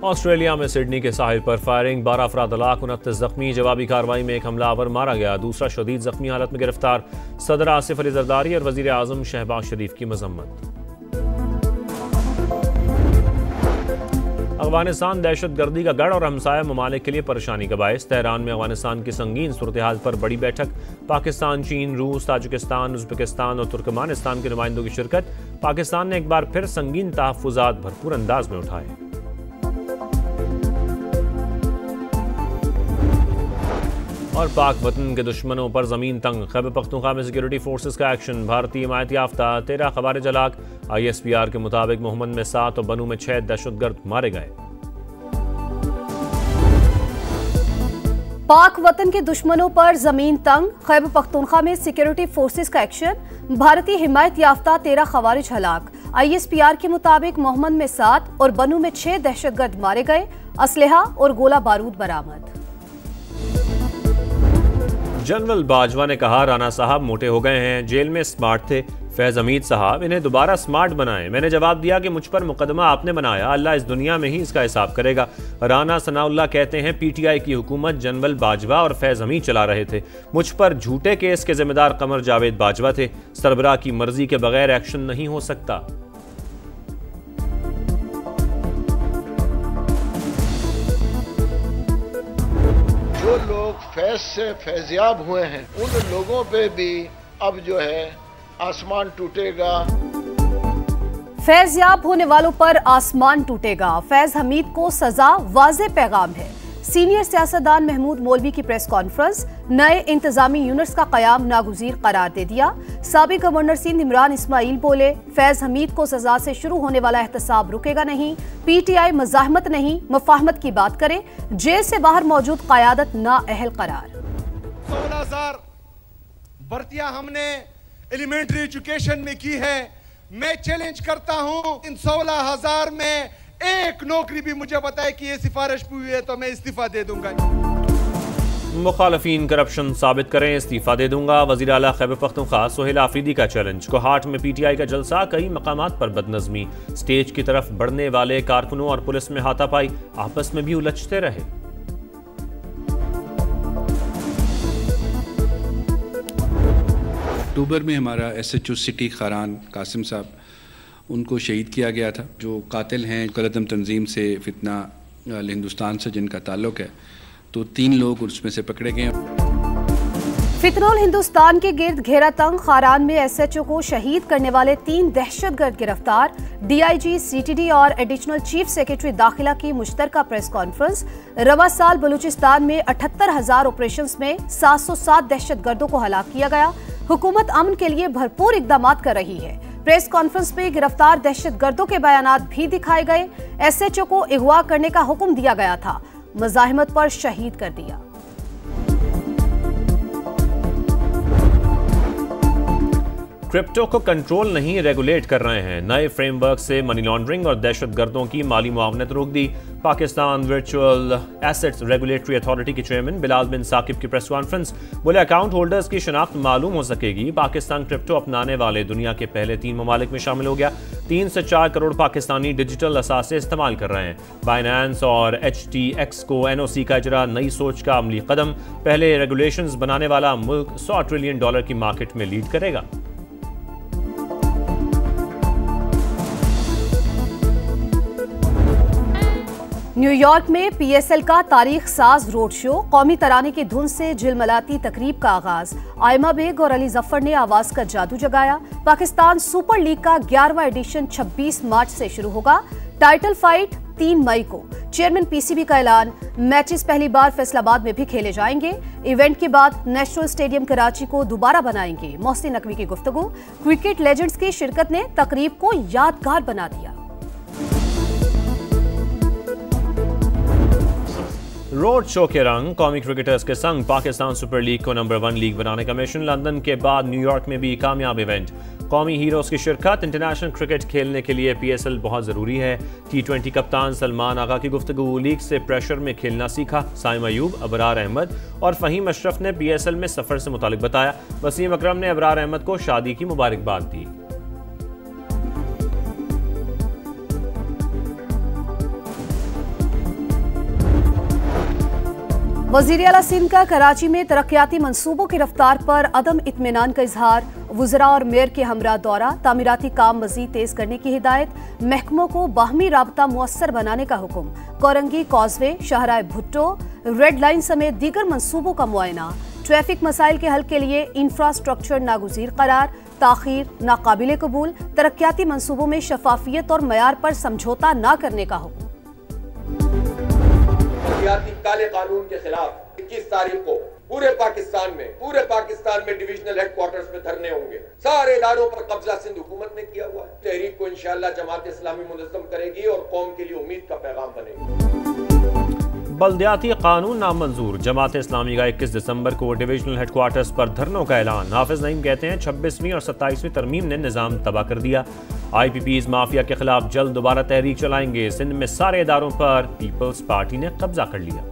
Australia में Sydney के साहिल पर फायरिंग, 12 अफराद हलाक, 29 जख्मी। जवाबी कार्रवाई में एक हमलावर मारा गया, दूसरा शदीद जख्मी हालत में गिरफ्तार। सदर आसिफ अली जरदारी और वजीर आजम शहबाज शरीफ की मजम्मत। अफगानिस्तान दहशत गर्दी का गढ़ और हमसाया ममालिक के लिए परेशानी का बायस। तेहरान में अफगानिस्तान की संगीन सूरत हाल पर बड़ी बैठक। पाकिस्तान, चीन, रूस, ताजिकिस्तान, उज़्बेकिस्तान और तुर्कमानिस्तान के नुमाइंदों की शिरकत। पाकिस्तान ने एक बार फिर संगीन तहफ़्फ़ुज़ात भरपूर अंदाज में उठाए। और पाक वतन के दुश्मनों पर जमीन तंग, खैबर पख्तूनख्वा में सिक्योरिटी फोर्सेस का एक्शन। भारतीय हिमायत याफ्ता 13 खवारिज हलाक। ISPR के मुताबिक मोहम्मद में 7 और बनू में 6 दहशतगर्द मारे गए। पाक वतन के दुश्मनों पर जमीन तंग, खैबर पख्तूनख्वा में सिक्योरिटी फोर्सेस का एक्शन। भारतीय हिमायत याफ्ता 13 खवारिज हलाक। ISPR के मुताबिक मोहम्मद में 7 और बनू में 6 दहशतगर्द मारे गए। असलहा और गोला बारूद बरामद। जनरल बाजवा ने कहा, राना साहब मोटे हो गए हैं, जेल में स्मार्ट थे। फैज हमीद साहब, इन्हें दोबारा स्मार्ट बनाएं। मैंने जवाब दिया कि मुझ पर मुकदमा आपने बनाया, अल्लाह इस दुनिया में ही इसका हिसाब करेगा। राना सनाउल्लाह कहते हैं PTI की हुकूमत जनरल बाजवा और फैज हमीद चला रहे थे। मुझ पर झूठे केस के जिम्मेदार कमर जावेद बाजवा थे। सरबराह की मर्जी के बगैर एक्शन नहीं हो सकता। जो लोग फैज से फैजियाब हुए हैं उन लोगों पे भी अब जो है आसमान टूटेगा। फैजियाब होने वालों पर आसमान टूटेगा। फैज हमीद को सजा, वाज़े पैगाम है। सीनियर सियासतदान महमूद मौलवी की प्रेस कॉन्फ्रेंस। नए इंतजामी यूनिट्स का कयाम नागुज़ीर करार दे दिया। साबिक गवर्नर सिंध इमरान इस्माइल बोले, फैज हमीद को सजा से शुरू होने वाला एहतसाब रुकेगा नहीं। PTI मज़ाहमत नहीं, मफाहमत की बात करे। जेल से बाहर मौजूद क़यादत नाअहल करार। 16,000 भर्तियां हमने एलिमेंट्री एजुकेशन में की है। मैं चैलेंज करता हूं, इन 16,000 में एक नौकरी भी मुझे बताए कि ये सिफारिश हुई है तो मैं इस्तीफा दे दूंगा। मुखालफीन करप्शन साबित करें, इस्तीफा दे दूंगा। वज़ीर आला खैबर पख्तूनख्वा सोहेल आफरीदी का चैलेंज। कोहाट में PTI का जलसा, कई मकामात पर बदनज़मी। स्टेज की तरफ बढ़ने वाले कारकुनों और पुलिस में हाथापाई, आपस में भी उलझते रहे। अक्टूबर में हमारा SHO सिटी खारान कासिम साहब, उनको शहीद किया गया था। जो कातिल हैं कलदम तंजीम से फितना हिंदुस्तान से जिनका ताल्लुक है, तो 3 लोग उसमें से पकड़े गए। फितनोल हिंदुस्तान के गिर्द घेरा तंग। खारान में SHO को शहीद करने वाले 3 दहशतगर्द गिरफ्तार। DIG, CTD और एडिशनल चीफ सेक्रेटरी दाखिला की मुश्तरका प्रेस कॉन्फ्रेंस। रवा साल बलूचिस्तान में 78,000 ऑपरेशंस में 707 दहशतगर्दों को हलाक किया गया। हुकूमत अमन के लिए भरपूर इकदाम कर रही है। प्रेस कॉन्फ्रेंस में गिरफ्तार दहशतगर्दों के बयानात भी दिखाए गए। SHO को अगवा करने का हुक्म दिया गया था, मज़ाहमत पर शहीद कर दिया। क्रिप्टो को कंट्रोल नहीं, रेगुलेट कर रहे हैं। नए फ्रेमवर्क से मनी लॉन्ड्रिंग और दहशतगर्दों की माली मुआवनत रोक दी। Pakistan virtual assets regulatory authority के चेयरमैन बिलाल बिन साकिब की प्रेस कॉन्फ्रेंस। बोले, अकाउंट होल्डर्स की शनाख्त मालूम हो सकेगी। पाकिस्तान क्रिप्टो अपनाने वाले दुनिया के पहले 3 ममालिक में शामिल हो गया। 3 से 4 करोड़ पाकिस्तानी डिजिटल असासे इस्तेमाल कर रहे हैं। बाइनेंस और HTX को NOC का इजरा, नई सोच का अमली कदम। पहले रेगुलेशंस बनाने वाला मुल्क $100 ट्रिलियन की मार्केट में लीड करेगा। न्यूयॉर्क में PSL का तारीख साज रोड शो। कौमी तराने की धुन से झिलमिलाती तकरीब का आगाज। आयमा बेग और अली जफर ने आवाज का जादू जगाया। पाकिस्तान सुपर लीग का 11वां एडिशन 26 मार्च से शुरू होगा। टाइटल फाइट 3 मई को। चेयरमैन PCB का ऐलान। मैचेस पहली बार फैसलाबाद में भी खेले जाएंगे। इवेंट के बाद नेशनल स्टेडियम कराची को दोबारा बनाएंगे। मोहसिन नकवी की गुफ्तगू। क्रिकेट लेजेंड्स की शिरकत ने तकरीब को यादगार बना दिया। रोड शो के रंग, कौमी क्रिकेटर्स के संग पाकिस्तान सुपर लीग को नंबर 1 लीग बनाने का मिशन। लंदन के बाद न्यूयॉर्क में भी कामयाब इवेंट। कौमी हीरोज की शिरकत। इंटरनेशनल क्रिकेट खेलने के लिए PSL बहुत जरूरी है। T20 कप्तान सलमान आगा की गुफ्तगू। लीग से प्रेशर में खेलना सीखा। साइम अयूब, अबरार अहमद और फहीम अशरफ ने PSL में सफर से मुतालिक बताया। वसीम अकरम ने अबरार अहमद को शादी की मुबारकबाद दी। वज़ीर आला सिंध का कराची में तरक्याती मंसूबों की रफ्तार पर अदम इत्मीनान का इजहार। वुज़रा और मेयर के हमरा दौरा, तामीराती काम मज़ीद तेज करने की हिदायत। महकमों को बाहमी राबता मुअस्सर बनाने का हुक्म। कोरंगी कॉजवे, शाहराह भुट्टो, रेड लाइन समेत दीगर मंसूबों का मुआयना। ट्रैफिक मसाइल के हल के लिए इंफ्रास्ट्रक्चर नागुज़ीर करार। ताखीर नाकाबिले कबूल। तरक्याती मंसूबों में शफाफियत और मयार पर समझौता न करने का हुक्म। काले कानून के खिलाफ 21 तारीख को पूरे पाकिस्तान में डिविजनल हेडक्वार्टर्स में धरने होंगे। सारे इदारों पर कब्जा सिंध हुकूमत ने किया हुआ है। तहरीक को इंशाअल्लाह जमात इस्लामी मुनज़्ज़म करेगी और कौम के लिए उम्मीद का पैगाम बनेगी। बल्दियाती कानून नामंजूर, जमात इस्लामी का 21 दिसंबर को डिविजनल हेडक्वार्टर्स पर धरनों का ऐलान। हाफिज नईम कहते हैं 26वीं और 27वीं तरमीम ने निज़ाम तबाह कर दिया। IPPs माफिया के खिलाफ जल्द दोबारा तहरीक चलाएंगे। सिंध में सारे इदारों पर पीपल्स पार्टी ने कब्जा कर लिया।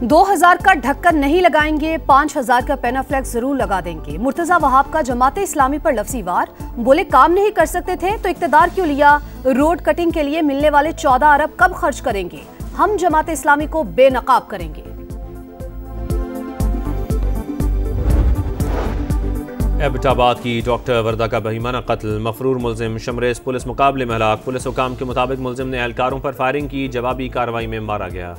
$2000 का ढक्कन नहीं लगाएंगे, 5000 का पेनाफ्लेक्स जरूर लगा देंगे। मुर्तजा वहाब का जमाते इस्लामी पर लफ्जी वार, बोले काम नहीं कर सकते थे तो इक्तदार क्यों लिया। रोड कटिंग के लिए मिलने वाले 14 अरब कब खर्च करेंगे। हम जमाते इस्लामी को बेनकाब करेंगे। एबटाबाद की डॉक्टर वर्दा का बहीमाना कत्ल, मफरूर मुलजिम शमरेज पुलिस मुकाबले में हलाक। पुलिस हुकाम के मुताबिक मुलजिम ने एहलकारों पर फायरिंग की, जवाबी कार्रवाई में मारा गया।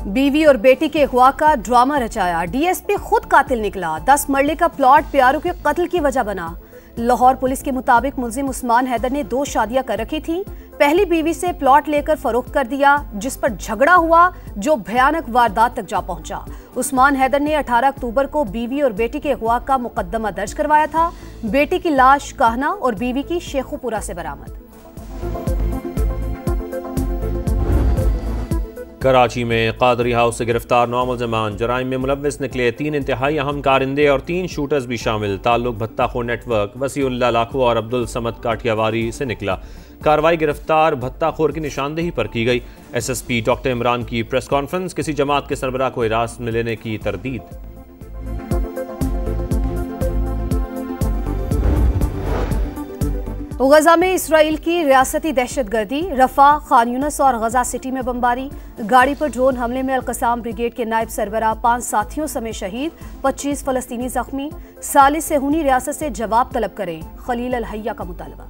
बीवी और बेटी के अगवा का ड्रामा रचाया, DSP खुद कातिल निकला। 10 मरले का प्लॉट प्यारों के कत्ल की वजह बना। लाहौर पुलिस के मुताबिक मुलजिम उस्मान हैदर ने 2 शादियां कर रखी थी। पहली बीवी से प्लॉट लेकर फरोख्त कर दिया, जिस पर झगड़ा हुआ जो भयानक वारदात तक जा पहुंचा। उस्मान हैदर ने 18 अक्टूबर को बीवी और बेटी के अगवा का मुकदमा दर्ज करवाया था। बेटी की लाश काहना और बीवी की शेखुपुरा से बरामद। कराची में कादरी हाउस से गिरफ्तार 9 मुलजमान जराइम में मुलव्विस निकले। 3 इंतहाई अहम कारिंदे और 3 शूटर्स भी शामिल। ताल्लुक भत्ताखोर नेटवर्क वसीउल्लाह लाखो और अब्दुल समद काठियावारी से निकला। कार्रवाई गिरफ्तार भत्ताखोर की निशानदेही पर की गई। SSP डॉक्टर इमरान की प्रेस कॉन्फ्रेंस, किसी जमात के सरबराह को हिरासत में लेने की तरदीद। गजा में इसराइल की रियासती दहशतगर्दी, रफा, खान यूनिस और गजा सिटी में बमबारी। गाड़ी पर ड्रोन हमले में अल-कसाम ब्रिगेड के नायब सरबराह 5 साथियों समेत शहीद, 25 फलस्तीनी जख्मी। सालिस सेहूनी रियासत से जवाब तलब करें, खलील अल-हैया का मुतालबा।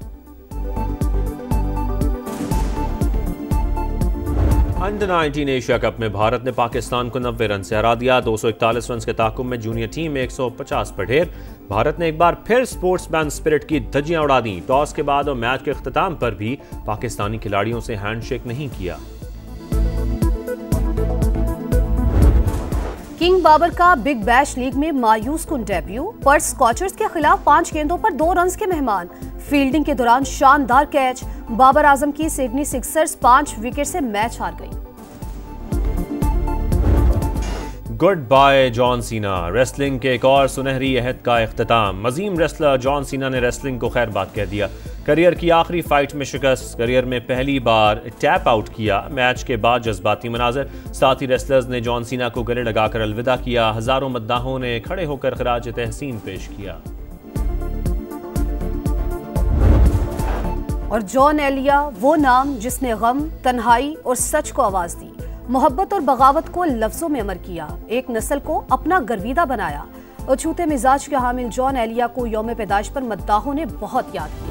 अंडर 19 एशिया कप में भारत ने पाकिस्तान को 90 रन से हरा दिया। 241 रन के ताकुब में जूनियर टीम 150 पर ढेर। भारत ने एक बार फिर स्पोर्ट्समैन स्पिरिट की धज्जियां उड़ा दी। टॉस के बाद और मैच के अख्ताम पर भी पाकिस्तानी खिलाड़ियों से हैंडशेक नहीं किया। किंग बाबर का बिग बैश लीग में मायूस कुन डेब्यू। पर्थ स्कॉचर्स के खिलाफ 5 गेंदों पर 2 रन के मेहमान। फील्डिंग के दौरान शानदार कैच। बाबर आजम की सिडनी सिक्सर्स 5 विकेट से मैच हार गई। Good bye John Cena, wrestling के एक और सुनहरी अहद का इख्तिताम। अजीम रेसलर जॉन सीना ने रेसलिंग को खैर बात कह दिया। करियर की आखिरी फाइट में शिकस्त, करियर में पहली बार टैप आउट किया। मैच के बाद जज्बाती मनाजर, साथ ही रेसलर्स ने जॉन सीना को गले लगाकर अलविदा किया। हजारों मद्दाहों ने खड़े होकर खराज तहसीन पेश किया। और जॉन एलिया, वो नाम जिसने गम, तन्हाई और सच को आवाज दी, मोहब्बत और बगावत को लफ्जों में अमर किया, एक नस्ल को अपना गर्विदा बनाया। और छूते मिजाज के हामिल जॉन एलिया को यौम पैदाइश पर मद्दाहों ने बहुत याद किया।